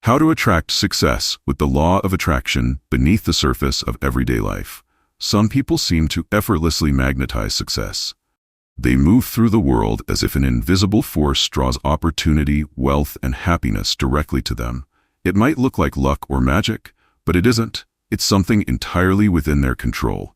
How to attract success with the law of attraction beneath the surface of everyday life. Some people seem to effortlessly magnetize success. They move through the world as if an invisible force draws opportunity, wealth, and happiness directly to them. It might look like luck or magic, but it isn't. It's something entirely within their control.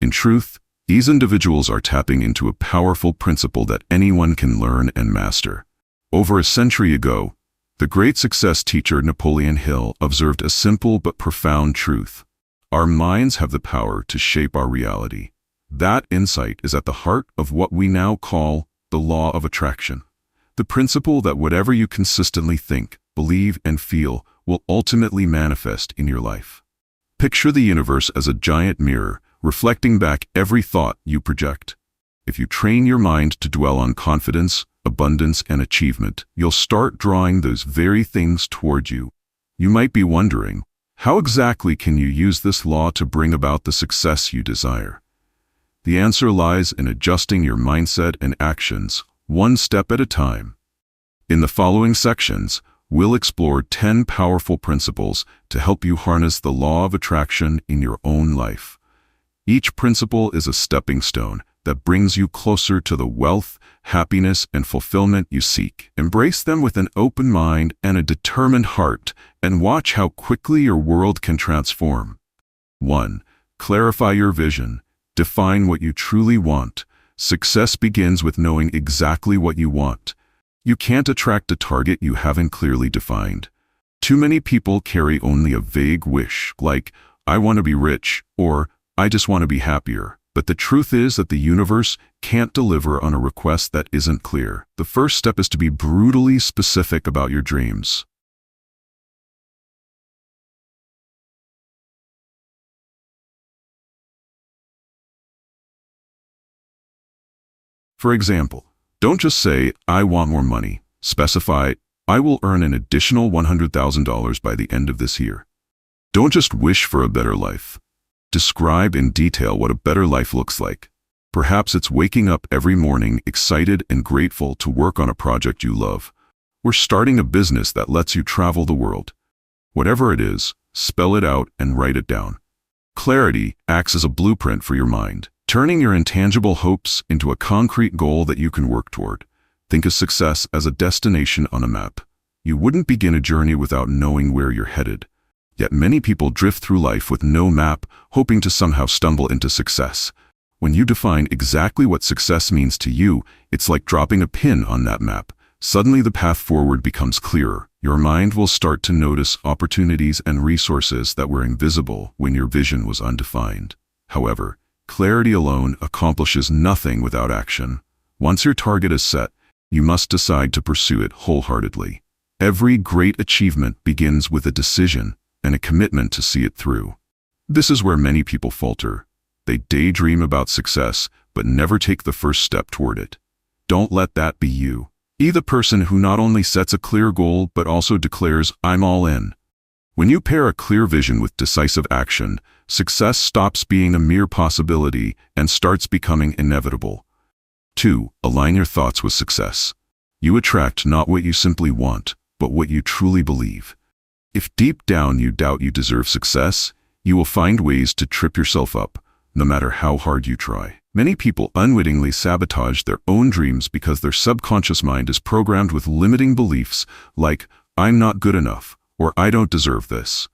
In truth, these individuals are tapping into a powerful principle that anyone can learn and master. Over a century ago, the great success teacher Napoleon Hill observed a simple but profound truth. Our minds have the power to shape our reality. That insight is at the heart of what we now call the law of attraction. The principle that whatever you consistently think, believe, and feel will ultimately manifest in your life. Picture the universe as a giant mirror, reflecting back every thought you project. If you train your mind to dwell on confidence, abundance, and achievement, you'll start drawing those very things toward you. You might be wondering, how exactly can you use this law to bring about the success you desire? The answer lies in adjusting your mindset and actions, one step at a time. In the following sections, we'll explore 10 powerful principles to help you harness the law of attraction in your own life. Each principle is a stepping stone that brings you closer to the wealth, happiness, and fulfillment you seek. Embrace them with an open mind and a determined heart, and watch how quickly your world can transform. 1. Clarify your vision. Define what you truly want. Success begins with knowing exactly what you want. You can't attract a target you haven't clearly defined. Too many people carry only a vague wish, like, I want to be rich, or I just want to be happier. But the truth is that the universe can't deliver on a request that isn't clear. The first step is to be brutally specific about your dreams. For example, don't just say, I want more money. Specify, I will earn an additional $100,000 by the end of this year. Don't just wish for a better life. Describe in detail what a better life looks like. Perhaps it's waking up every morning excited and grateful to work on a project you love, or starting a business that lets you travel the world. Whatever it is, spell it out and write it down. Clarity acts as a blueprint for your mind, turning your intangible hopes into a concrete goal that you can work toward. Think of success as a destination on a map. You wouldn't begin a journey without knowing where you're headed. Yet many people drift through life with no map, hoping to somehow stumble into success. When you define exactly what success means to you, it's like dropping a pin on that map. Suddenly the path forward becomes clearer. Your mind will start to notice opportunities and resources that were invisible when your vision was undefined. However, clarity alone accomplishes nothing without action. Once your target is set, you must decide to pursue it wholeheartedly. Every great achievement begins with a decision and a commitment to see it through. This is where many people falter. They daydream about success, but never take the first step toward it. Don't let that be you. Be the person who not only sets a clear goal, but also declares, I'm all in. When you pair a clear vision with decisive action, success stops being a mere possibility and starts becoming inevitable. 2. Align your thoughts with success. You attract not what you simply want, but what you truly believe. If deep down you doubt you deserve success, you will find ways to trip yourself up, no matter how hard you try. Many people unwittingly sabotage their own dreams because their subconscious mind is programmed with limiting beliefs like, I'm not good enough, or I don't deserve this.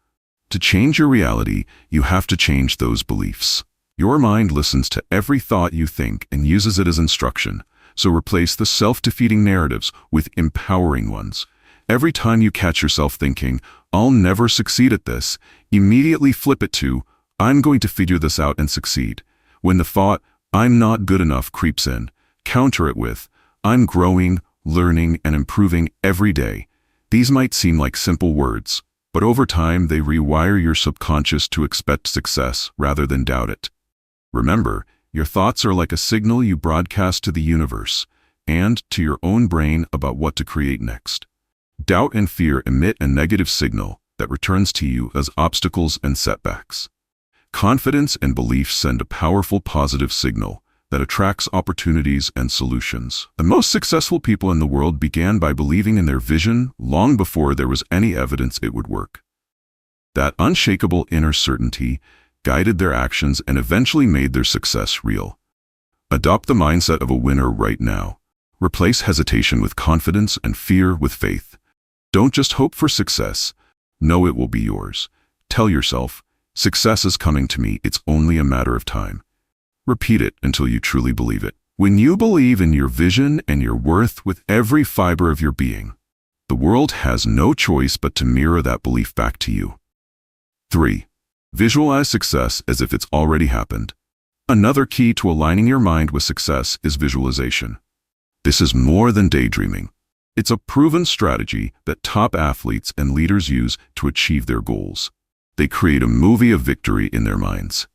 To change your reality, you have to change those beliefs. Your mind listens to every thought you think and uses it as instruction, so replace the self-defeating narratives with empowering ones. Every time you catch yourself thinking, I'll never succeed at this, immediately flip it to, I'm going to figure this out and succeed. When the thought, I'm not good enough creeps in, counter it with, I'm growing, learning, and improving every day. These might seem like simple words, but over time they rewire your subconscious to expect success rather than doubt it. Remember, your thoughts are like a signal you broadcast to the universe and to your own brain about what to create next. Doubt and fear emit a negative signal that returns to you as obstacles and setbacks. Confidence and belief send a powerful positive signal, that attracts opportunities and solutions. The most successful people in the world began by believing in their vision long before there was any evidence it would work. That unshakable inner certainty guided their actions and eventually made their success real. Adopt the mindset of a winner right now. Replace hesitation with confidence and fear with faith. Don't just hope for success. Know it will be yours. Tell yourself, success is coming to me, it's only a matter of time. Repeat it until you truly believe it. When you believe in your vision and your worth with every fiber of your being, the world has no choice but to mirror that belief back to you. 3. Visualize success as if it's already happened. Another key to aligning your mind with success is visualization. This is more than daydreaming. It's a proven strategy that top athletes and leaders use to achieve their goals. They create a movie of victory in their minds.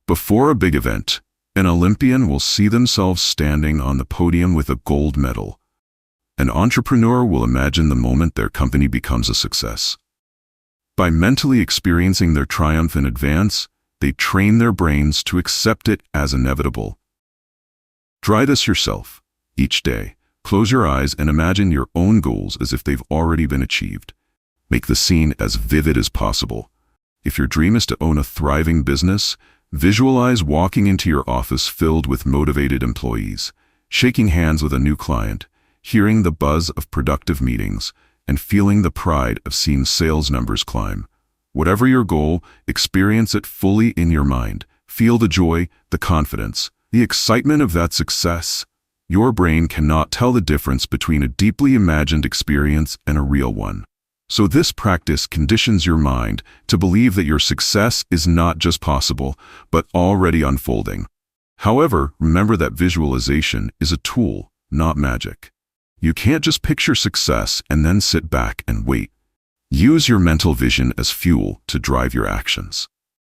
Before a big event, an Olympian will see themselves standing on the podium with a gold medal. An entrepreneur will imagine the moment their company becomes a success. By mentally experiencing their triumph in advance, they train their brains to accept it as inevitable. Try this yourself. Each day, close your eyes and imagine your own goals as if they've already been achieved. Make the scene as vivid as possible. If your dream is to own a thriving business, visualize walking into your office filled with motivated employees, shaking hands with a new client, hearing the buzz of productive meetings, and feeling the pride of seeing sales numbers climb. Whatever your goal, experience it fully in your mind. Feel the joy, the confidence, the excitement of that success. Your brain cannot tell the difference between a deeply imagined experience and a real one. So this practice conditions your mind to believe that your success is not just possible, but already unfolding. However, remember that visualization is a tool, not magic. You can't just picture success and then sit back and wait. Use your mental vision as fuel to drive your actions.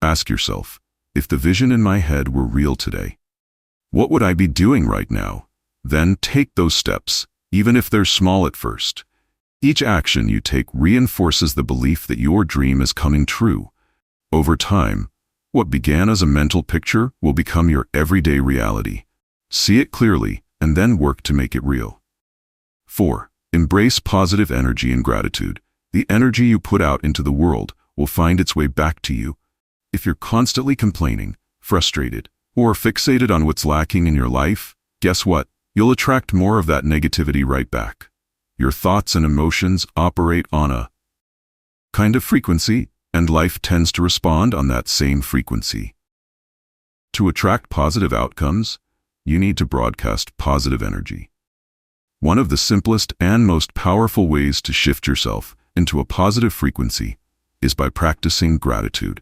Ask yourself, if the vision in my head were real today, what would I be doing right now? Then take those steps, even if they're small at first. Each action you take reinforces the belief that your dream is coming true. Over time, what began as a mental picture will become your everyday reality. See it clearly and then work to make it real. 4. Embrace positive energy and gratitude. The energy you put out into the world will find its way back to you. If you're constantly complaining, frustrated, or fixated on what's lacking in your life, guess what? You'll attract more of that negativity right back. Your thoughts and emotions operate on a kind of frequency, and life tends to respond on that same frequency. To attract positive outcomes, you need to broadcast positive energy. One of the simplest and most powerful ways to shift yourself into a positive frequency is by practicing gratitude.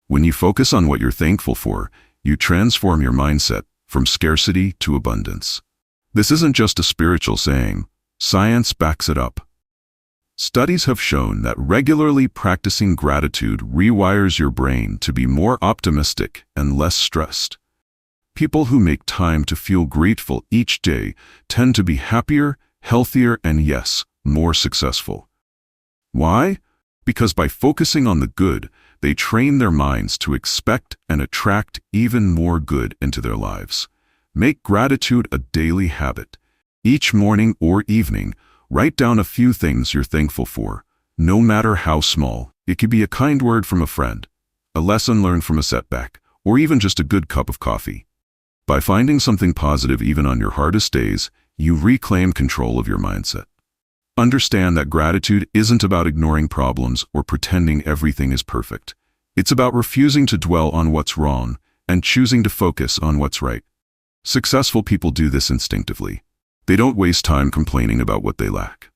When you focus on what you're thankful for, you transform your mindset from scarcity to abundance. This isn't just a spiritual saying. Science backs it up. Studies have shown that regularly practicing gratitude rewires your brain to be more optimistic and less stressed. People who make time to feel grateful each day tend to be happier, healthier, and yes, more successful. Why? Because by focusing on the good, they train their minds to expect and attract even more good into their lives. Make gratitude a daily habit. Each morning or evening, write down a few things you're thankful for, no matter how small. It could be a kind word from a friend, a lesson learned from a setback, or even just a good cup of coffee. By finding something positive even on your hardest days, you reclaim control of your mindset. Understand that gratitude isn't about ignoring problems or pretending everything is perfect. It's about refusing to dwell on what's wrong and choosing to focus on what's right. Successful people do this instinctively. They don't waste time complaining about what they lack.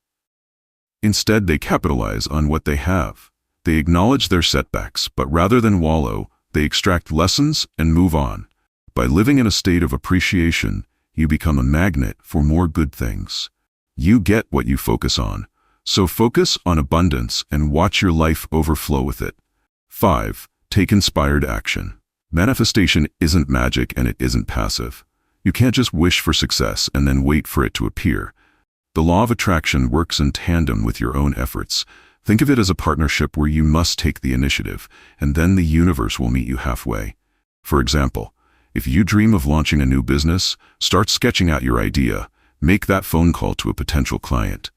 Instead, they capitalize on what they have. They acknowledge their setbacks, but rather than wallow, they extract lessons and move on. By living in a state of appreciation, you become a magnet for more good things. You get what you focus on, so focus on abundance and watch your life overflow with it. 5. Take inspired action. Manifestation isn't magic and it isn't passive. You can't just wish for success and then wait for it to appear. The law of attraction works in tandem with your own efforts. Think of it as a partnership where you must take the initiative, and then the universe will meet you halfway. For example, If you dream of launching a new business, start sketching out your idea, make that phone call to a potential client,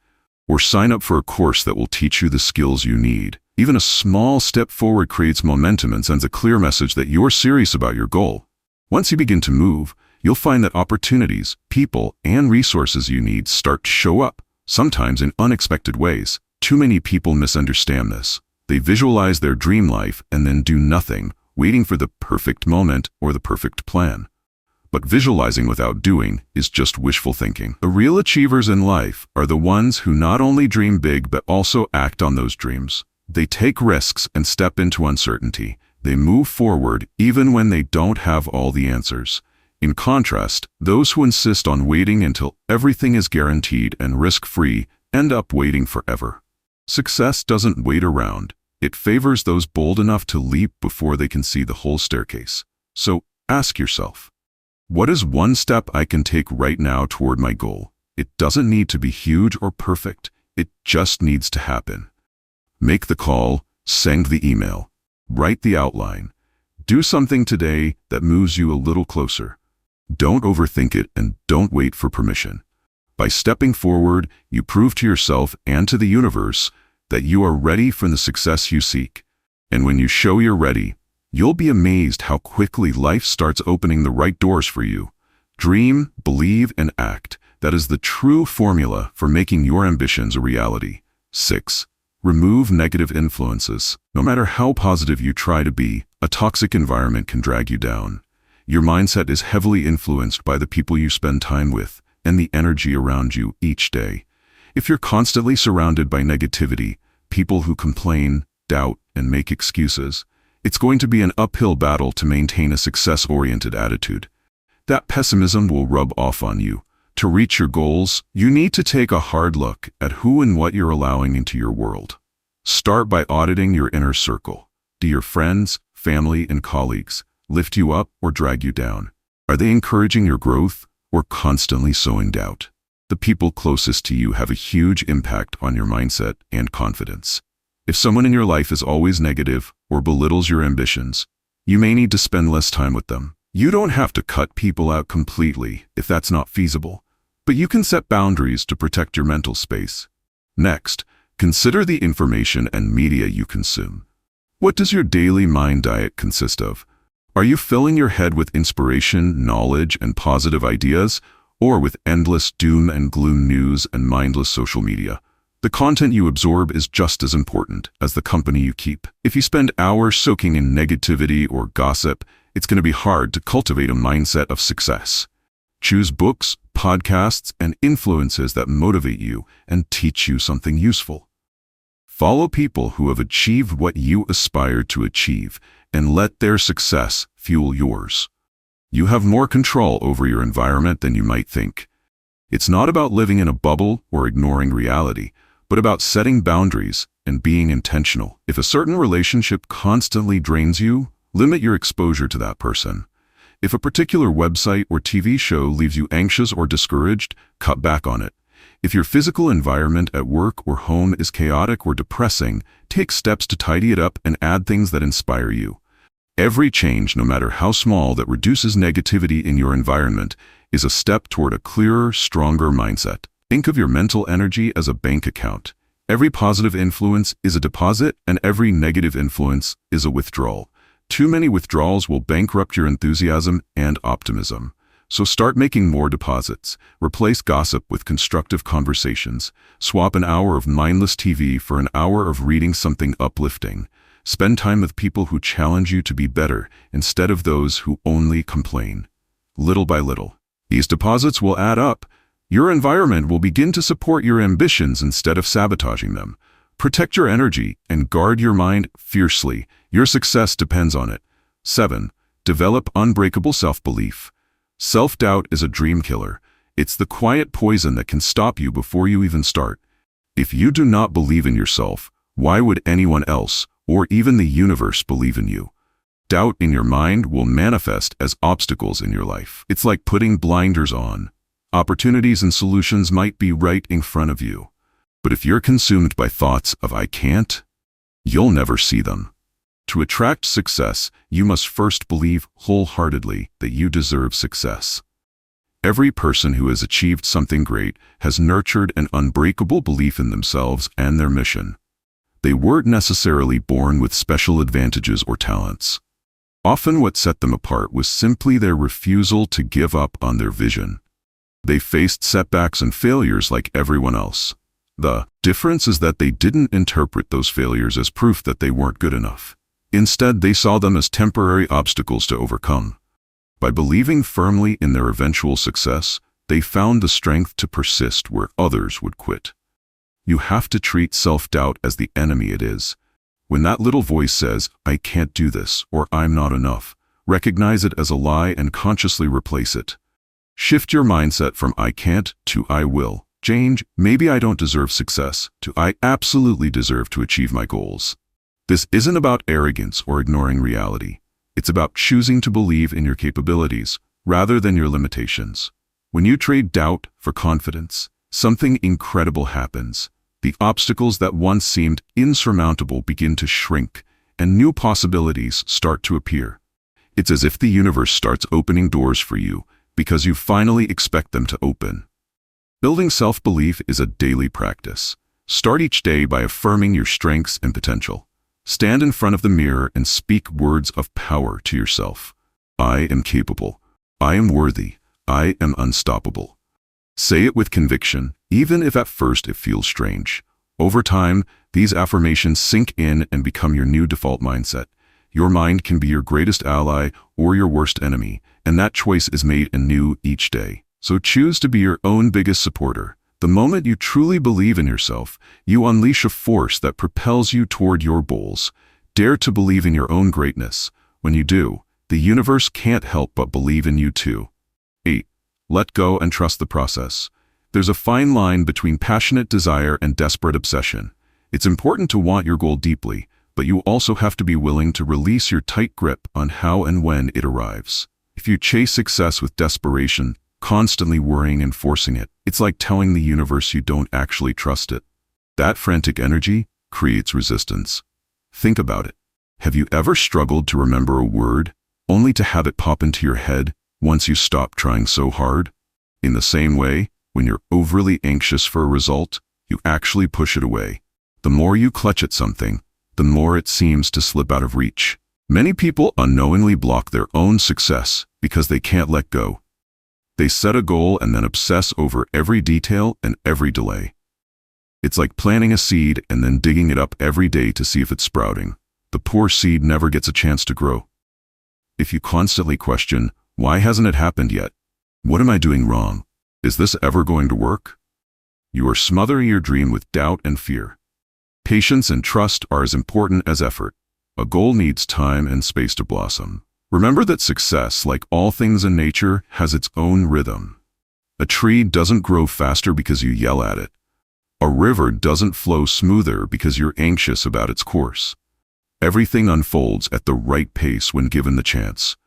or sign up for a course that will teach you the skills you need. Even a small step forward creates momentum and sends a clear message that you're serious about your goal. Once you begin to move, you'll find that opportunities, people, and resources you need start to show up, sometimes in unexpected ways. Too many people misunderstand this. They visualize their dream life and then do nothing, waiting for the perfect moment or the perfect plan. But visualizing without doing is just wishful thinking. The real achievers in life are the ones who not only dream big but also act on those dreams. They take risks and step into uncertainty. They move forward even when they don't have all the answers. In contrast, those who insist on waiting until everything is guaranteed and risk-free end up waiting forever. Success doesn't wait around. It favors those bold enough to leap before they can see the whole staircase. So ask yourself, what is one step I can take right now toward my goal? It doesn't need to be huge or perfect. It just needs to happen. Make the call, send the email, write the outline. Do something today that moves you a little closer. Don't overthink it and don't wait for permission. By stepping forward, you prove to yourself and to the universe that you are ready for the success you seek. And when you show you're ready, you'll be amazed how quickly life starts opening the right doors for you. Dream, believe, and act. That is the true formula for making your ambitions a reality. 6. Remove negative influences. No matter how positive you try to be, a toxic environment can drag you down. Your mindset is heavily influenced by the people you spend time with and the energy around you each day. If you're constantly surrounded by negativity, people who complain, doubt, and make excuses, it's going to be an uphill battle to maintain a success-oriented attitude. That pessimism will rub off on you. To reach your goals, you need to take a hard look at who and what you're allowing into your world. Start by auditing your inner circle. Do your friends, family, and colleagues lift you up or drag you down? Are they encouraging your growth or constantly sowing doubt? The people closest to you have a huge impact on your mindset and confidence. If someone in your life is always negative or belittles your ambitions, you may need to spend less time with them. You don't have to cut people out completely if that's not feasible, but you can set boundaries to protect your mental space. Next, consider the information and media you consume. What does your daily mind diet consist of? Are you filling your head with inspiration, knowledge, and positive ideas, or with endless doom and gloom news and mindless social media? The content you absorb is just as important as the company you keep. If you spend hours soaking in negativity or gossip, it's going to be hard to cultivate a mindset of success. Choose books, podcasts, and influences that motivate you and teach you something useful. Follow people who have achieved what you aspire to achieve and let their success fuel yours. You have more control over your environment than you might think. It's not about living in a bubble or ignoring reality, but about setting boundaries and being intentional. If a certain relationship constantly drains you, limit your exposure to that person. If a particular website or TV show leaves you anxious or discouraged, cut back on it. If your physical environment at work or home is chaotic or depressing, take steps to tidy it up and add things that inspire you. Every change, no matter how small, that reduces negativity in your environment is a step toward a clearer, stronger mindset. Think of your mental energy as a bank account. Every positive influence is a deposit, and every negative influence is a withdrawal. Too many withdrawals will bankrupt your enthusiasm and optimism. So start making more deposits. Replace gossip with constructive conversations. Swap an hour of mindless TV for an hour of reading something uplifting. Spend time with people who challenge you to be better instead of those who only complain. Little by little, these deposits will add up. Your environment will begin to support your ambitions instead of sabotaging them. Protect your energy and guard your mind fiercely. Your success depends on it. 7. Develop unbreakable self-belief. Self-doubt is a dream killer. It's the quiet poison that can stop you before you even start. If you do not believe in yourself, why would anyone else, or even the universe, believe in you? Doubt in your mind will manifest as obstacles in your life. It's like putting blinders on. Opportunities and solutions might be right in front of you. But if you're consumed by thoughts of "I can't," you'll never see them. To attract success, you must first believe wholeheartedly that you deserve success. Every person who has achieved something great has nurtured an unbreakable belief in themselves and their mission. They weren't necessarily born with special advantages or talents. Often what set them apart was simply their refusal to give up on their vision. They faced setbacks and failures like everyone else. The difference is that they didn't interpret those failures as proof that they weren't good enough. Instead, they saw them as temporary obstacles to overcome. By believing firmly in their eventual success, they found the strength to persist where others would quit. You have to treat self-doubt as the enemy it is. When that little voice says, "I can't do this," or "I'm not enough," recognize it as a lie and consciously replace it. Shift your mindset from "I can't" to "I will." Change "maybe I don't deserve success" to "I absolutely deserve to achieve my goals." This isn't about arrogance or ignoring reality. It's about choosing to believe in your capabilities rather than your limitations. When you trade doubt for confidence, something incredible happens. The obstacles that once seemed insurmountable begin to shrink, and new possibilities start to appear. It's as if the universe starts opening doors for you because you finally expect them to open. Building self-belief is a daily practice. Start each day by affirming your strengths and potential. Stand in front of the mirror and speak words of power to yourself. I am capable. I am worthy. I am unstoppable. Say it with conviction, even if at first it feels strange. Over time, these affirmations sink in and become your new default mindset. Your mind can be your greatest ally or your worst enemy, and that choice is made anew each day. So choose to be your own biggest supporter. The moment you truly believe in yourself, you unleash a force that propels you toward your goals. Dare to believe in your own greatness. When you do, the universe can't help but believe in you too. 8. Let go and trust the process. There's a fine line between passionate desire and desperate obsession. It's important to want your goal deeply, but you also have to be willing to release your tight grip on how and when it arrives. If you chase success with desperation, constantly worrying and forcing it, it's like telling the universe you don't actually trust it. That frantic energy creates resistance. Think about it. Have you ever struggled to remember a word, only to have it pop into your head once you stop trying so hard? In the same way, when you're overly anxious for a result, you actually push it away. The more you clutch at something, the more it seems to slip out of reach. Many people unknowingly block their own success because they can't let go. They set a goal and then obsess over every detail and every delay. It's like planting a seed and then digging it up every day to see if it's sprouting. The poor seed never gets a chance to grow. If you constantly question, "Why hasn't it happened yet? What am I doing wrong? Is this ever going to work?" you are smothering your dream with doubt and fear. Patience and trust are as important as effort. A goal needs time and space to blossom. Remember that success, like all things in nature, has its own rhythm. A tree doesn't grow faster because you yell at it. A river doesn't flow smoother because you're anxious about its course. Everything unfolds at the right pace when given the chance.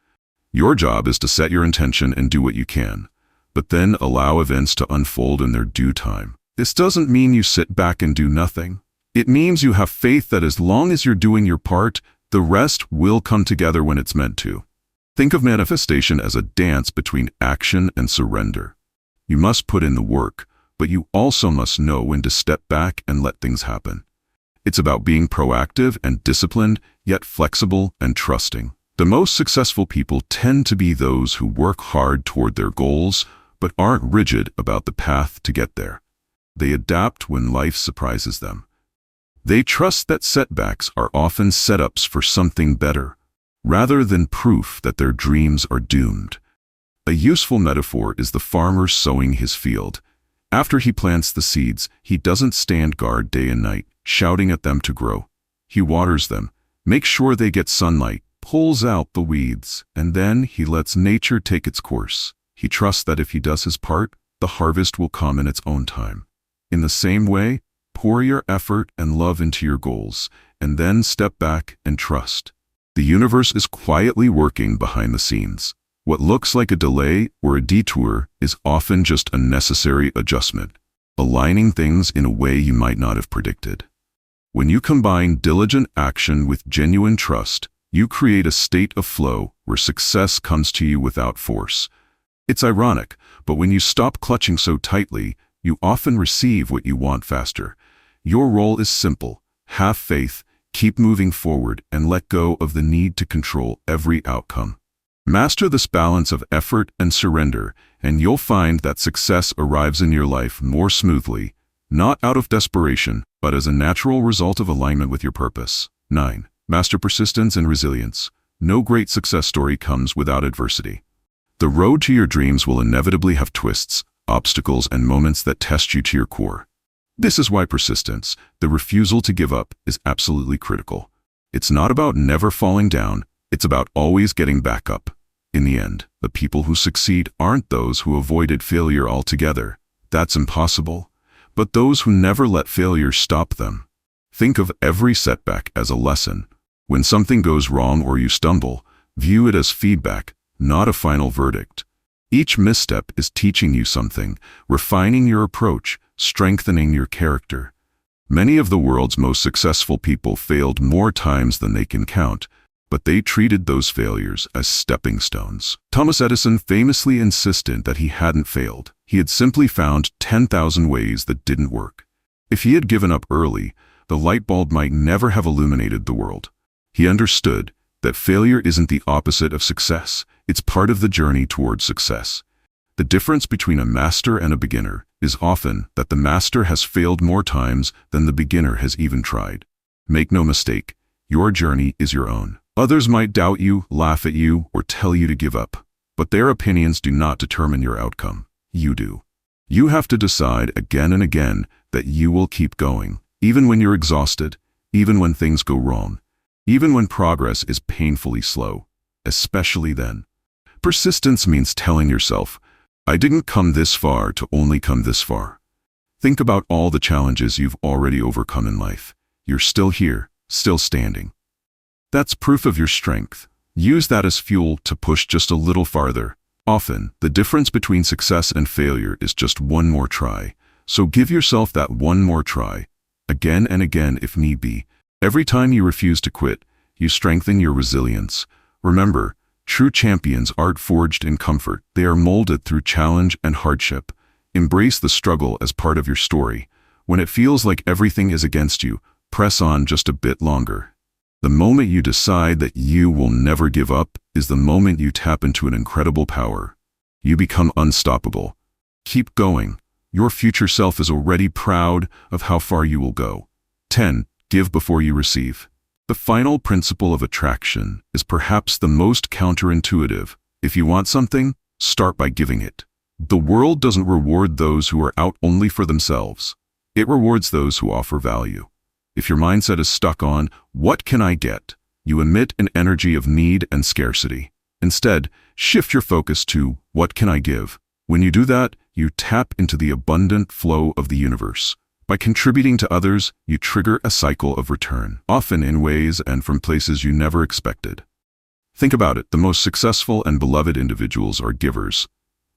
Your job is to set your intention and do what you can, but then allow events to unfold in their due time. This doesn't mean you sit back and do nothing. It means you have faith that as long as you're doing your part, the rest will come together when it's meant to. Think of manifestation as a dance between action and surrender. You must put in the work, but you also must know when to step back and let things happen. It's about being proactive and disciplined, yet flexible and trusting. The most successful people tend to be those who work hard toward their goals, but aren't rigid about the path to get there. They adapt when life surprises them. They trust that setbacks are often setups for something better, rather than proof that their dreams are doomed. A useful metaphor is the farmer sowing his field. After he plants the seeds, he doesn't stand guard day and night, shouting at them to grow. He waters them, makes sure they get sunlight, pulls out the weeds, and then he lets nature take its course. He trusts that if he does his part, the harvest will come in its own time. In the same way, pour your effort and love into your goals, and then step back and trust. The universe is quietly working behind the scenes. What looks like a delay or a detour is often just a necessary adjustment, aligning things in a way you might not have predicted. When you combine diligent action with genuine trust, you create a state of flow where success comes to you without force. It's ironic, but when you stop clutching so tightly, you often receive what you want faster. Your role is simple: have faith, keep moving forward, and let go of the need to control every outcome. Master this balance of effort and surrender, and you'll find that success arrives in your life more smoothly, not out of desperation, but as a natural result of alignment with your purpose. 9. Master persistence and resilience. No great success story comes without adversity. The road to your dreams will inevitably have twists, obstacles, and moments that test you to your core. This is why persistence, the refusal to give up, is absolutely critical. It's not about never falling down, it's about always getting back up. In the end, the people who succeed aren't those who avoided failure altogether. That's impossible. But those who never let failure stop them. Think of every setback as a lesson. When something goes wrong or you stumble, view it as feedback, not a final verdict. Each misstep is teaching you something, refining your approach, strengthening your character. Many of the world's most successful people failed more times than they can count, but they treated those failures as stepping stones. Thomas Edison famously insisted that he hadn't failed. He had simply found 10,000 ways that didn't work. If he had given up early, the light bulb might never have illuminated the world. He understood that failure isn't the opposite of success. It's part of the journey towards success. The difference between a master and a beginner is often that the master has failed more times than the beginner has even tried. Make no mistake, your journey is your own. Others might doubt you, laugh at you, or tell you to give up, but their opinions do not determine your outcome. You do. You have to decide again and again that you will keep going, even when you're exhausted, even when things go wrong, even when progress is painfully slow, especially then. Persistence means telling yourself, I didn't come this far to only come this far. Think about all the challenges you've already overcome in life. You're still here, still standing. That's proof of your strength. Use that as fuel to push just a little farther. Often, the difference between success and failure is just one more try. So give yourself that one more try, again and again if need be. Every time you refuse to quit, you strengthen your resilience. Remember, true champions aren't forged in comfort. They are molded through challenge and hardship. Embrace the struggle as part of your story. When it feels like everything is against you, press on just a bit longer. The moment you decide that you will never give up is the moment you tap into an incredible power. You become unstoppable. Keep going. Your future self is already proud of how far you will go. 10. Give before you receive. The final principle of attraction is perhaps the most counterintuitive. If you want something, start by giving it. The world doesn't reward those who are out only for themselves. It rewards those who offer value. If your mindset is stuck on, what can I get? You emit an energy of need and scarcity. Instead, shift your focus to, what can I give? When you do that, you tap into the abundant flow of the universe. By contributing to others, you trigger a cycle of return, often in ways and from places you never expected. Think about it, the most successful and beloved individuals are givers.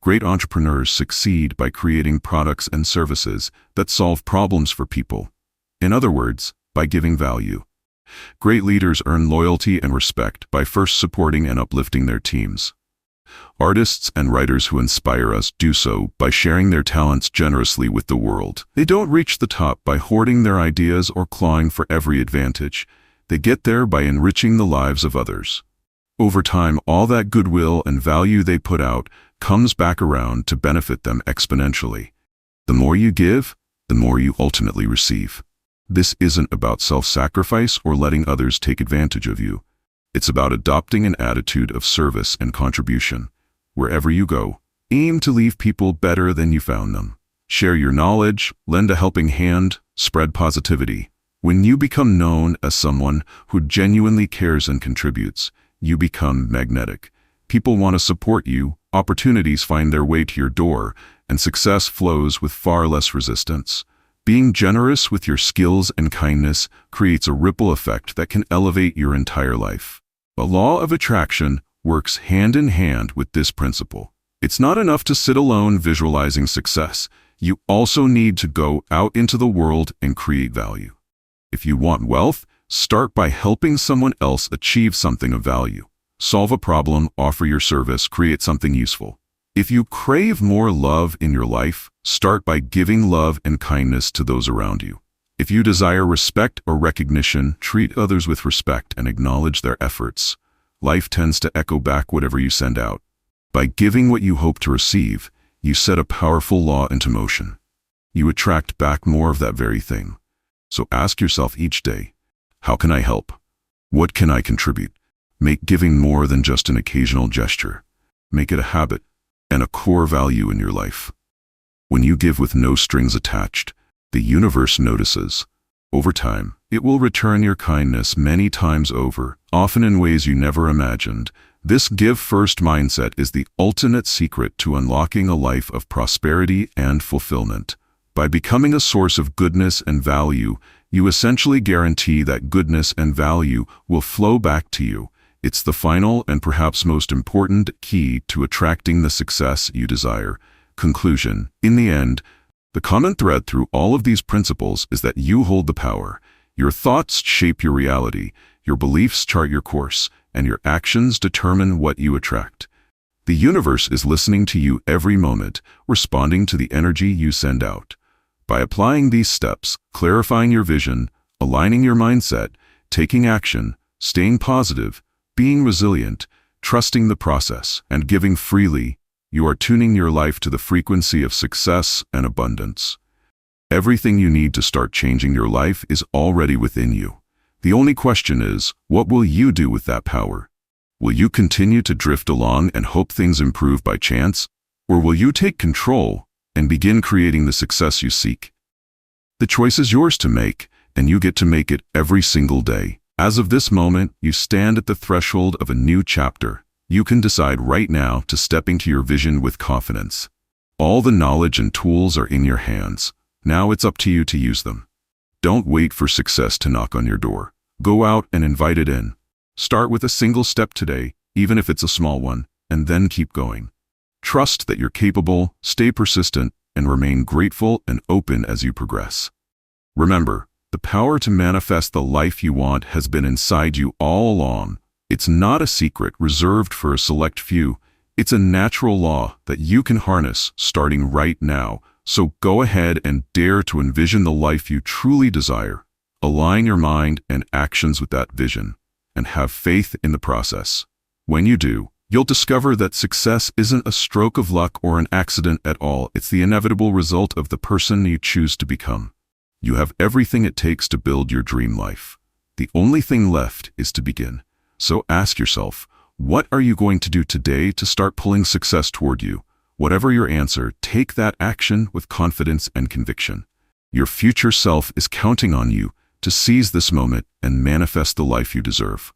Great entrepreneurs succeed by creating products and services that solve problems for people. In other words, by giving value. Great leaders earn loyalty and respect by first supporting and uplifting their teams. Artists and writers who inspire us do so by sharing their talents generously with the world. They don't reach the top by hoarding their ideas or clawing for every advantage. They get there by enriching the lives of others. Over time, all that goodwill and value they put out comes back around to benefit them exponentially. The more you give, the more you ultimately receive. This isn't about self-sacrifice or letting others take advantage of you. It's about adopting an attitude of service and contribution. Wherever you go, aim to leave people better than you found them. Share your knowledge, lend a helping hand, spread positivity. When you become known as someone who genuinely cares and contributes, you become magnetic. People want to support you, opportunities find their way to your door, and success flows with far less resistance. Being generous with your skills and kindness creates a ripple effect that can elevate your entire life. The law of attraction works hand in hand with this principle. It's not enough to sit alone visualizing success. You also need to go out into the world and create value. If you want wealth, start by helping someone else achieve something of value. Solve a problem, offer your service, create something useful. If you crave more love in your life, start by giving love and kindness to those around you. If you desire respect or recognition, treat others with respect and acknowledge their efforts. Life tends to echo back whatever you send out. By giving what you hope to receive, you set a powerful law into motion. You attract back more of that very thing. So ask yourself each day, how can I help? What can I contribute? Make giving more than just an occasional gesture. Make it a habit and a core value in your life. When you give with no strings attached, the universe notices. Over time, it will return your kindness many times over, often in ways you never imagined. This give-first mindset is the ultimate secret to unlocking a life of prosperity and fulfillment. By becoming a source of goodness and value, you essentially guarantee that goodness and value will flow back to you. It's the final and perhaps most important key to attracting the success you desire. Conclusion: in the end, the common thread through all of these principles is that you hold the power. Your thoughts shape your reality, your beliefs chart your course, and your actions determine what you attract. The universe is listening to you every moment, responding to the energy you send out. By applying these steps, clarifying your vision, aligning your mindset, taking action, staying positive, being resilient, trusting the process, and giving freely, you are tuning your life to the frequency of success and abundance. Everything you need to start changing your life is already within you. The only question is, what will you do with that power? Will you continue to drift along and hope things improve by chance? Or will you take control and begin creating the success you seek? The choice is yours to make, and you get to make it every single day. As of this moment, you stand at the threshold of a new chapter. You can decide right now to step into your vision with confidence. All the knowledge and tools are in your hands. Now it's up to you to use them. Don't wait for success to knock on your door. Go out and invite it in. Start with a single step today, even if it's a small one, and then keep going. Trust that you're capable, stay persistent, and remain grateful and open as you progress. Remember, the power to manifest the life you want has been inside you all along. It's not a secret reserved for a select few. It's a natural law that you can harness starting right now. So go ahead and dare to envision the life you truly desire. Align your mind and actions with that vision, and have faith in the process. When you do, you'll discover that success isn't a stroke of luck or an accident at all. It's the inevitable result of the person you choose to become. You have everything it takes to build your dream life. The only thing left is to begin. So ask yourself, what are you going to do today to start pulling success toward you? Whatever your answer, take that action with confidence and conviction. Your future self is counting on you to seize this moment and manifest the life you deserve.